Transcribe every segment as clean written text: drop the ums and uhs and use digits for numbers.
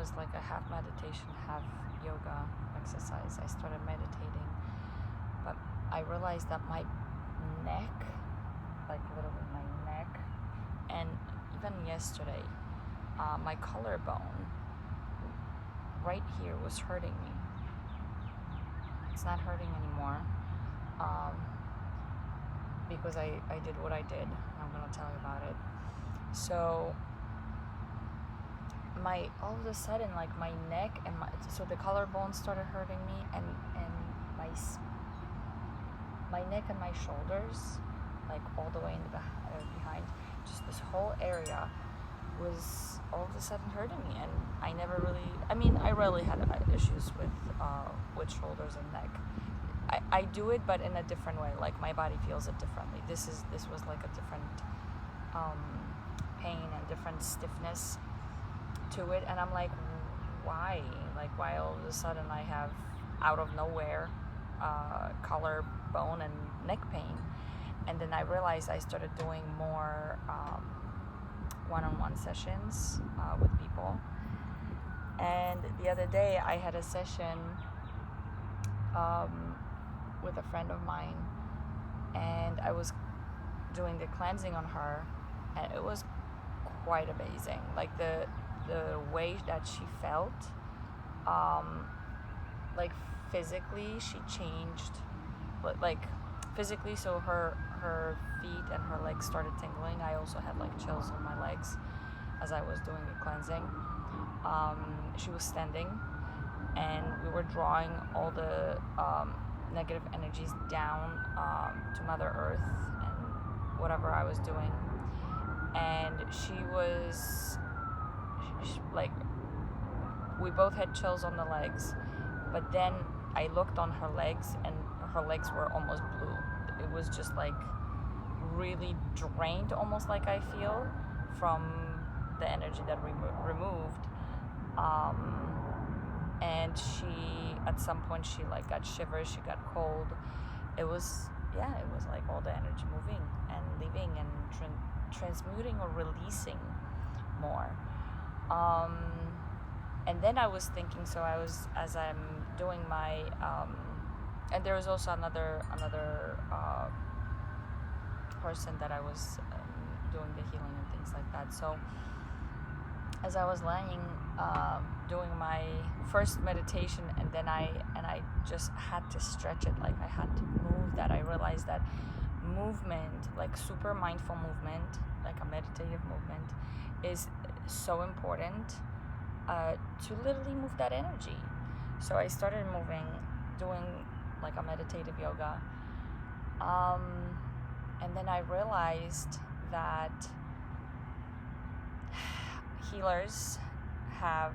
was like a half meditation, half yoga exercise. I started meditating, but I realized that my neck, like literally my neck, and even yesterday, my collarbone right here was hurting me. It's not hurting anymore, because I did what I did. I'm gonna tell you about it. So all of a sudden, like my neck and so the collarbone started hurting me, and my neck and my shoulders, like all the way in the behind, just this whole area was all of a sudden hurting me. And I rarely had issues with shoulders and neck. I do it, but in a different way. Like my body feels it differently. This was like a different pain and different stiffness to it, and I'm like, why? Like, why all of a sudden I have out of nowhere collarbone and neck pain? And then I realized I started doing more one-on-one sessions with people. And the other day I had a session with a friend of mine, and I was doing the cleansing on her, and it was quite amazing. Like the way that she felt, like physically she changed, like physically, so her feet and her legs started tingling. I also had like chills on my legs as I was doing the cleansing. She was standing, and we were drawing all the negative energies down to Mother Earth and whatever I was doing. And she was like, we both had chills on the legs, but then I looked on her legs, and her legs were almost blue. It was just like really drained, almost like I feel, from the energy that we removed. And she, at some point, she like got shivers, she got cold. It was like all the energy moving and leaving and transmuting or releasing more. And then I was thinking, so as I'm doing my, and there was also another person that I was doing the healing and things like that. So as I was laying, doing my first meditation, and then I just had to stretch it, like I had to move that. I realized that movement, like super mindful movement, like a meditative movement, is so important to literally move that energy. So I started moving, doing like a meditative yoga, and then I realized that healers have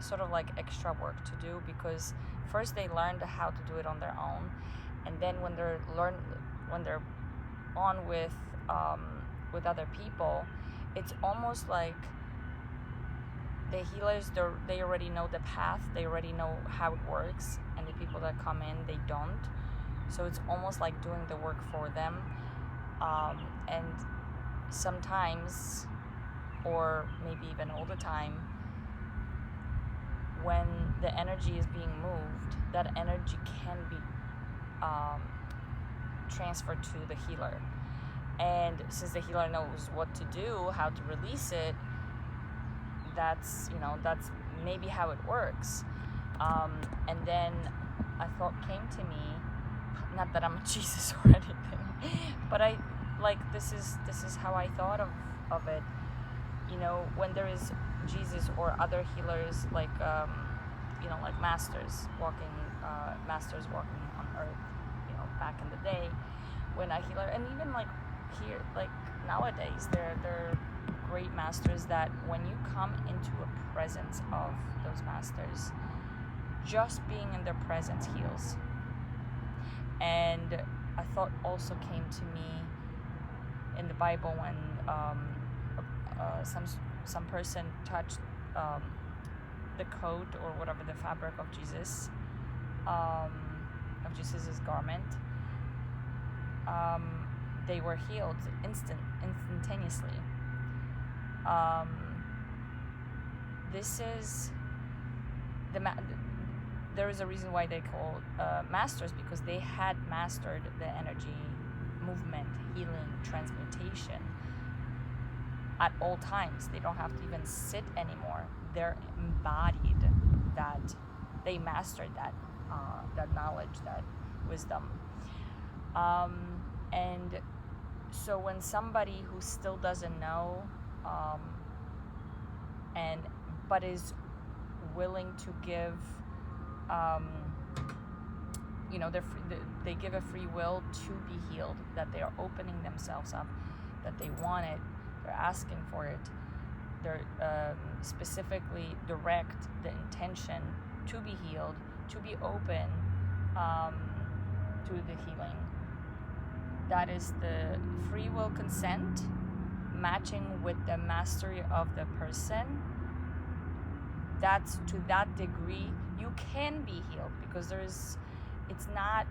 sort of like extra work to do, because first they learned how to do it on their own, and then when they're on with other people, it's almost like the healers, they already know the path, they already know how it works, and the people that come in, they don't. So it's almost like doing the work for them. And sometimes, or maybe even all the time, when the energy is being moved, that energy can be transferred to the healer. And since the healer knows what to do, how to release it, that's maybe how it works. And then a thought came to me, not that I'm a Jesus or anything, but I like, this is how I thought of it. When there is Jesus or other healers, like like masters walking on earth, back in the day, when a healer, and even like here, like nowadays, there are great masters that when you come into a presence of those masters, just being in their presence heals. And a thought also came to me in the Bible when some person touched the coat or whatever, the fabric of Jesus, of Jesus's garment. They were healed instantaneously. this is there is a reason why they call masters, because they had mastered the energy movement, healing, transmutation at all times. They don't have to even sit anymore. They're embodied that. They mastered that knowledge, that wisdom. And so when somebody who still doesn't know, but is willing to give, they give a free will to be healed, that they are opening themselves up, that they want it, they're asking for it, they're specifically direct the intention to be healed, to be open to the healing. That is the free will consent matching with the mastery of the person. That's to that degree you can be healed, because it's not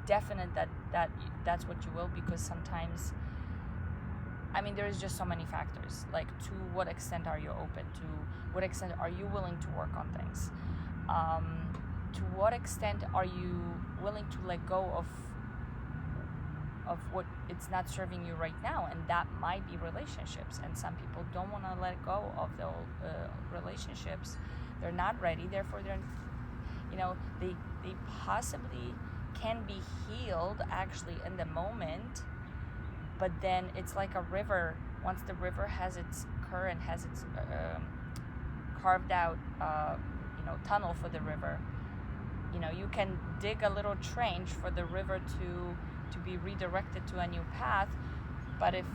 definite that's what you will, because sometimes, I mean, there's just so many factors. Like, to what extent are you open? To what extent are you willing to work on things? To what extent are you willing to let go of what it's not serving you right now? And that might be relationships. And some people don't want to let go of the old relationships. They're not ready. Therefore, they possibly can be healed actually in the moment. But then it's like a river. Once the river has its current, has its carved out, tunnel for the river, you can dig a little trench for the river to be redirected to a new path. But if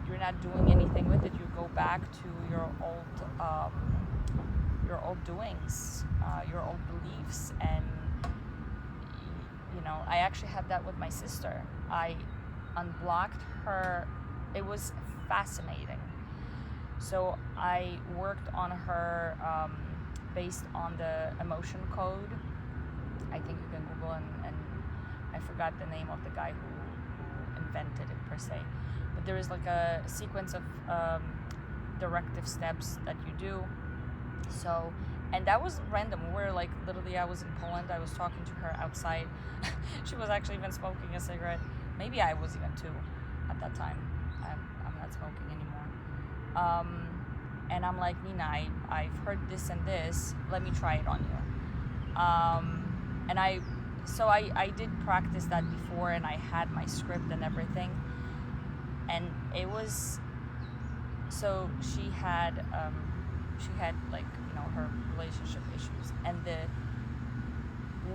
you're not doing anything with it, you go back to your old doings, your old beliefs. And I actually had that with my sister. I unblocked her. It was fascinating. So I worked on her based on the emotion code. I think you can Google, and I forgot the name of the guy who invented it per se. But there is like a sequence of directive steps that you do. So, and that was random. We were like, literally, I was in Poland. I was talking to her outside. She was actually even smoking a cigarette. Maybe I was even too at that time. I'm not smoking anymore. And I'm like, Nina, I've heard this and this. Let me try it on you. And I did practice that before, and I had my script and everything. And it was, so she had like, her relationship issues, and the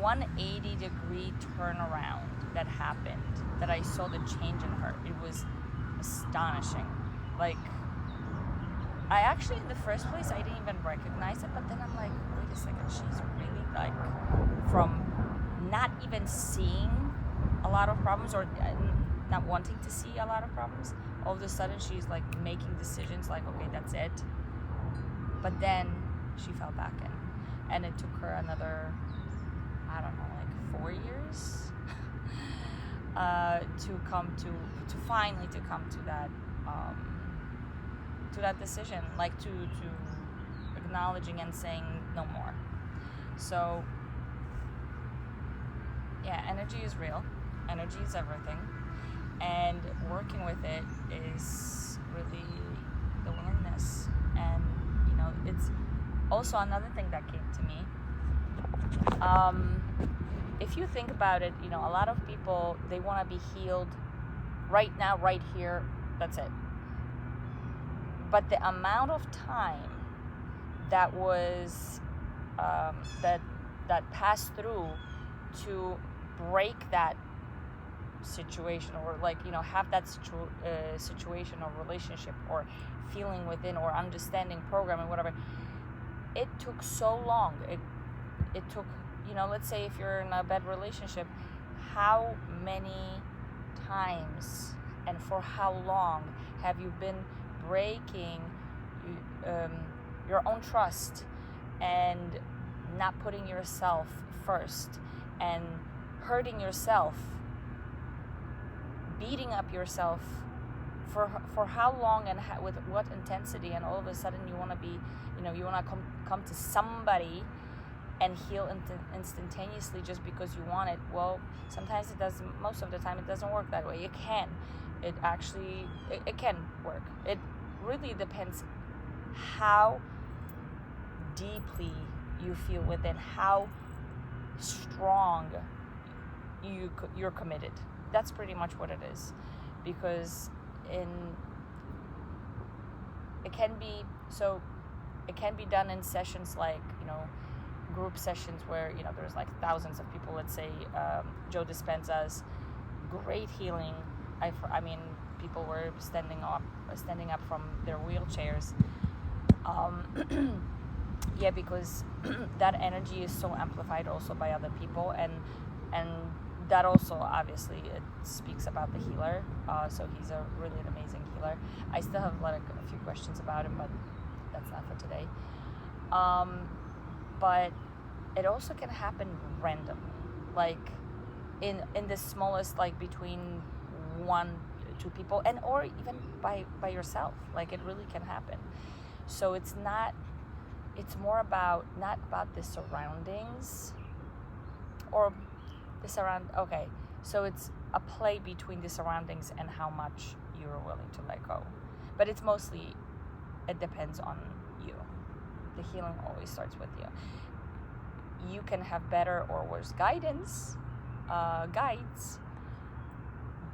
180-degree turnaround that happened, that I saw the change in her, it was astonishing. Like, I actually, in the first place, I didn't even recognize it, but then I'm like, wait a second, she's really, like, from not even seeing a lot of problems, or not wanting to see a lot of problems, all of a sudden she's like making decisions like, okay, that's it. But then she fell back in, and it took her another, I don't know, like 4 years to finally come to that decision, like to acknowledging and saying no more. So yeah, energy is real. Energy is everything, and working with it is really the willingness. And it's also another thing that came to me. If you think about it, a lot of people, they want to be healed right now, right here. That's it. But the amount of time that was that passed through to break that situation, or like have that situation or relationship or feeling within or understanding programming, whatever, it took so long. It took, let's say if you're in a bad relationship, how many times and for how long have you been breaking your own trust and not putting yourself first, and hurting yourself, beating up yourself for how long and with what intensity, and all of a sudden you want to be, you want to come to somebody and heal instantaneously just because you want it. Well, sometimes it doesn't. Most of the time it doesn't work that way. It can. It actually it can work. It really depends how deeply you feel within, how strong you're committed. That's pretty much what it is, because it can be done in sessions like, group sessions where, there's like thousands of people. Let's say Joe Dispenza's great healing. I mean, people were standing up from their wheelchairs. Yeah, because that energy is so amplified also by other people, and that also obviously it speaks about the healer. So he's a really an amazing healer. I still have a few questions about him, but that's not for today. But it also can happen randomly, like in the smallest, like between 1-2 people, and or even by yourself. Like, it really can happen. So it's more about, not about the surroundings or the okay, so it's a play between the surroundings and how much you're willing to let go. But it's mostly, it depends on you. The healing always starts with you. You can have better or worse guides,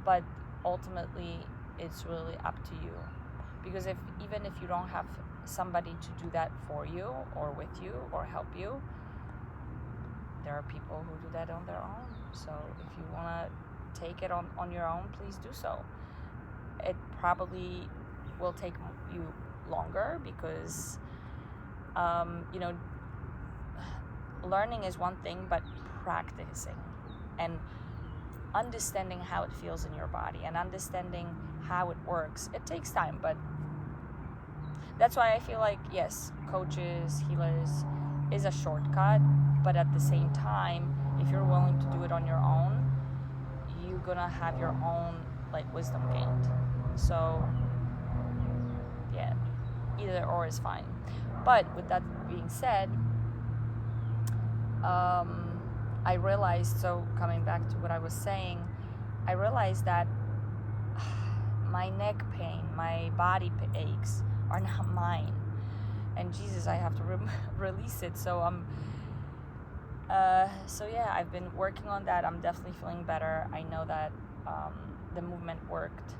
but ultimately it's really up to you. Because even if you don't have somebody to do that for you or with you or help you, there are people who do that on their own. So if you want to take it on your own, please do so. It probably will take you longer because learning is one thing, but practicing and understanding how it feels in your body and understanding how it works, it takes time. But that's why I feel like, yes, coaches, healers is a shortcut, but at the same time, if you're willing to do it on your own, you're gonna have your own wisdom gained. So yeah, either or is fine. But with that being said, I realized, so coming back to what I was saying, I realized that my neck pain, my body aches are not mine, and Jesus, I have to release it. So yeah, I've been working on that. I'm definitely feeling better. I know that the movement worked,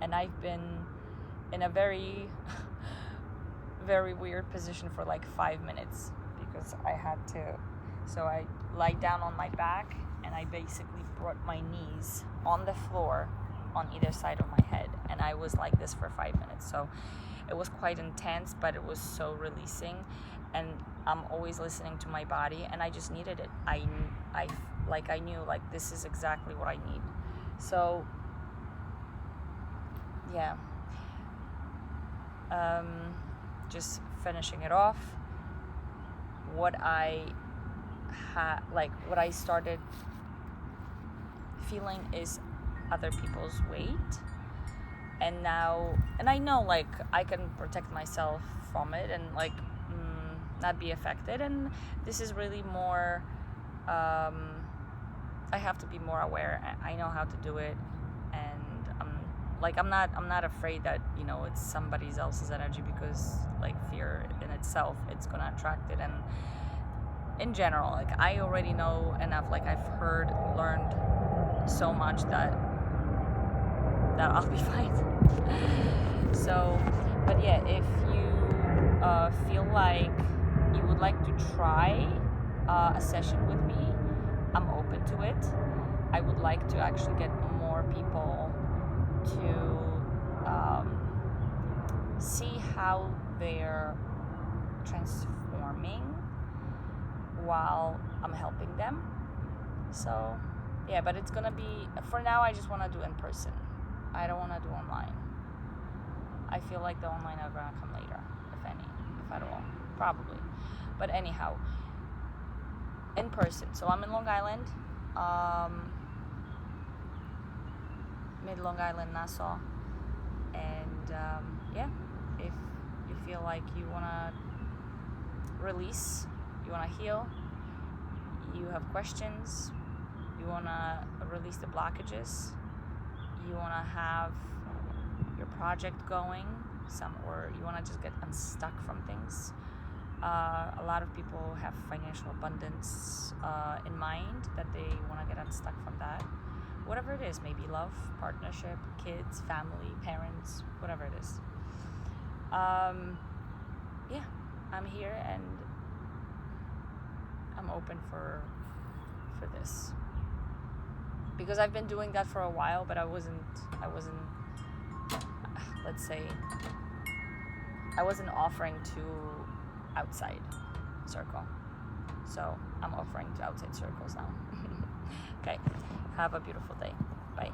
and I've been in a very very weird position for 5 minutes because I had to. So I lied down on my back and I basically brought my knees on the floor on either side of my head, and I was like this for 5 minutes. So it was quite intense, but it was so releasing, and I'm always listening to my body, and I just needed it. I knew this is exactly what I need. So yeah, just finishing it off, what I started feeling is other people's weight, and I know I can protect myself from it and not be affected, and this is really more I have to be more aware. I know how to do it, and I'm not afraid that it's somebody else's energy, because fear in itself, it's gonna attract it. And in general, I already know enough, I've learned so much that I'll be fine. So, but yeah, if you feel like you would like to try a session with me, I'm open to it. I would like to actually get more people to see how they're transforming while I'm helping them. So yeah, but it's gonna be, for now, I just want to do in person. I don't want to do online. I feel like the online are gonna come later, if at all, probably. But anyhow, in person. So I'm in Long Island, mid Long Island, Nassau. And yeah, if you feel like you want to release, you want to heal, you have questions, you want to release the blockages, you want to have your project going, or you want to just get unstuck from things. A lot of people have financial abundance in mind, that they want to get unstuck from that. Whatever it is, maybe love, partnership, kids, family, parents, whatever it is. Yeah, I'm here and I'm open for this, because I've been doing that for a while, but I wasn't let's say I wasn't offering to outside circle, so I'm offering to outside circles now. Okay, have a beautiful day. Bye.